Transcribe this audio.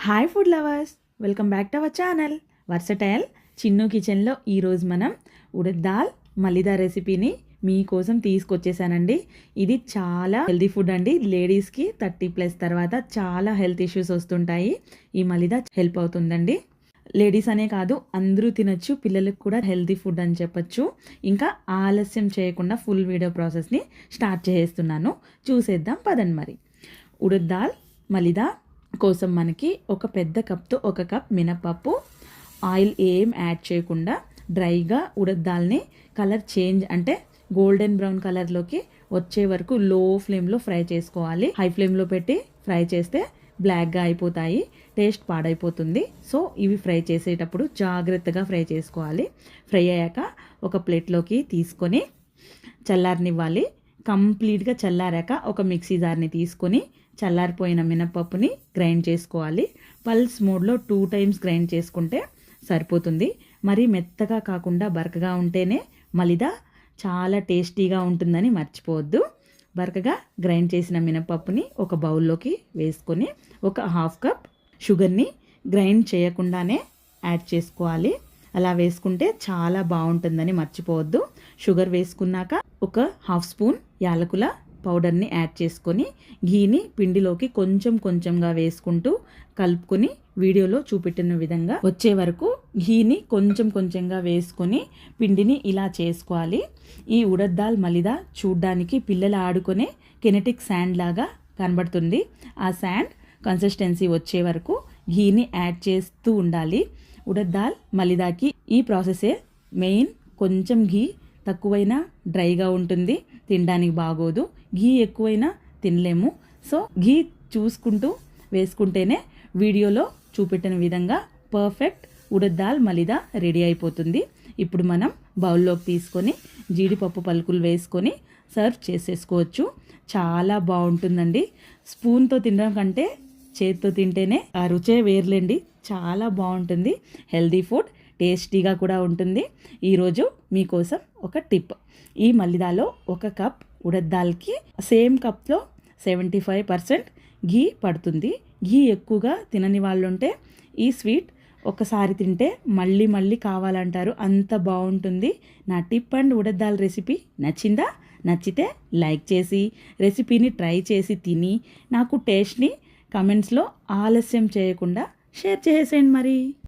Hi food lovers, welcome back to our channel versatile Chinnu కిచెన్లో. ఈరోజు మనం ఉడద్ దాల్ మలిదా రెసిపీని మీకోసం తీసుకొచ్చేసానండి. ఇది చాలా హెల్తీ ఫుడ్ అండి. లేడీస్కి 30+ తర్వాత చాలా హెల్త్ ఇష్యూస్ వస్తుంటాయి. ఈ మలిదా హెల్ప్ అవుతుందండి. లేడీస్ అనే కాదు, అందరూ తినచ్చు. పిల్లలకు కూడా హెల్తీ ఫుడ్ అని చెప్పచ్చు. ఇంకా ఆలస్యం చేయకుండా ఫుల్ వీడియో ప్రాసెస్ని స్టార్ట్ చేస్తున్నాను. చూసేద్దాం పదండి. మరి ఉడద్ దాల్ మలిదా కోసం మనకి ఒక పెద్ద కప్తో 1 కప్ మినపప్పు, ఆయిల్ ఏం యాడ్ చేయకుండా డ్రైగా ఉడద్ దాల్ని కలర్ చేంజ్ అంటే గోల్డెన్ బ్రౌన్ కలర్లోకి వచ్చే వరకు లో ఫ్లేమ్లో ఫ్రై చేసుకోవాలి. హై ఫ్లేమ్లో పెట్టి ఫ్రై చేస్తే బ్లాక్గా అయిపోతాయి, టేస్ట్ పాడైపోతుంది. సో ఇవి ఫ్రై చేసేటప్పుడు జాగ్రత్తగా ఫ్రై చేసుకోవాలి. ఫ్రై అయ్యాక ఒక ప్లేట్లోకి తీసుకొని చల్లారనివ్వాలి. కంప్లీట్గా చల్లారాక ఒక మిక్సీ జార్ని తీసుకొని చల్లారిపోయిన మినపప్పుని గ్రైండ్ చేసుకోవాలి. పల్స్ మోడ్లో 2 టైమ్స్ గ్రైండ్ చేసుకుంటే సరిపోతుంది. మరి మెత్తగా కాకుండా బరకగా ఉంటేనే మలిదా చాలా టేస్టీగా ఉంటుందని మర్చిపోవద్దు. బరకగా గ్రైండ్ చేసిన మినపప్పుని ఒక బౌల్లోకి వేసుకొని 1/2 కప్ షుగర్ని గ్రైండ్ చేయకుండానే యాడ్ చేసుకోవాలి. అలా వేసుకుంటే చాలా బాగుంటుందని మర్చిపోవద్దు. షుగర్ వేసుకున్నాక 1/2 స్పూన్ యాలకుల పౌడర్ని యాడ్ చేసుకొని ఘీని పిండిలోకి కొంచెం కొంచెంగా వేసుకుంటూ కలుపుకొని వీడియోలో చూపెట్టిన విధంగా వచ్చే వరకు ఘీని కొంచెం కొంచెంగా వేసుకొని పిండిని ఇలా చేసుకోవాలి. ఈ ఉడద్ దాల్ మలిదా చూడ్డానికి పిల్లలు ఆడుకునే కెనెటిక్ శాండ్ లాగా కనబడుతుంది. ఆ శాండ్ కన్సిస్టెన్సీ వచ్చే వరకు ఘీని యాడ్ చేస్తూ ఉండాలి. ఉడద్ దాల్ మలిదాకి ఈ ప్రాసెసే మెయిన్. కొంచెం ఘీ తక్కువైనా డ్రైగా ఉంటుంది, తినడానికి బాగోదు. ఘీ ఎక్కువైనా తినలేము. సో ఘీ చూసుకుంటూ వేసుకుంటేనే వీడియోలో చూపెట్టిన విధంగా పర్ఫెక్ట్ ఉడద్ దాల్ మలిదా రెడీ అయిపోతుంది. ఇప్పుడు మనం బౌల్లోకి తీసుకొని జీడిపప్పు పలుకులు వేసుకొని సర్వ్ చేసేసుకోవచ్చు. చాలా బాగుంటుందండి. స్పూన్తో తినడం కంటే చేతితో తింటేనే ఆ రుచే వేర్లేండి. చాలా బాగుంటుంది. హెల్దీ ఫుడ్, టేస్టీగా కూడా ఉంటుంది. ఈరోజు మీకోసం ఒక టిప్. ఈ మలిదాలో 1 కప్ ఉడద్ దాల్కి సేమ్ కప్లో 75% ఘీ పడుతుంది. ఘీ ఎక్కువగా తినని వాళ్ళు ఉంటే ఈ స్వీట్ ఒకసారి తింటే మళ్ళీ మళ్ళీ కావాలంటారు, అంత బాగుంటుంది. నా టిప్ అండ్ ఉడద్ దాల్ రెసిపీ నచ్చిందా? నచ్చితే లైక్ చేసి రెసిపీని ట్రై చేసి తిని నాకు టేస్ట్ని కమెంట్స్లో ఆలస్యం చేయకుండా షేర్ చేసేయండి మరి.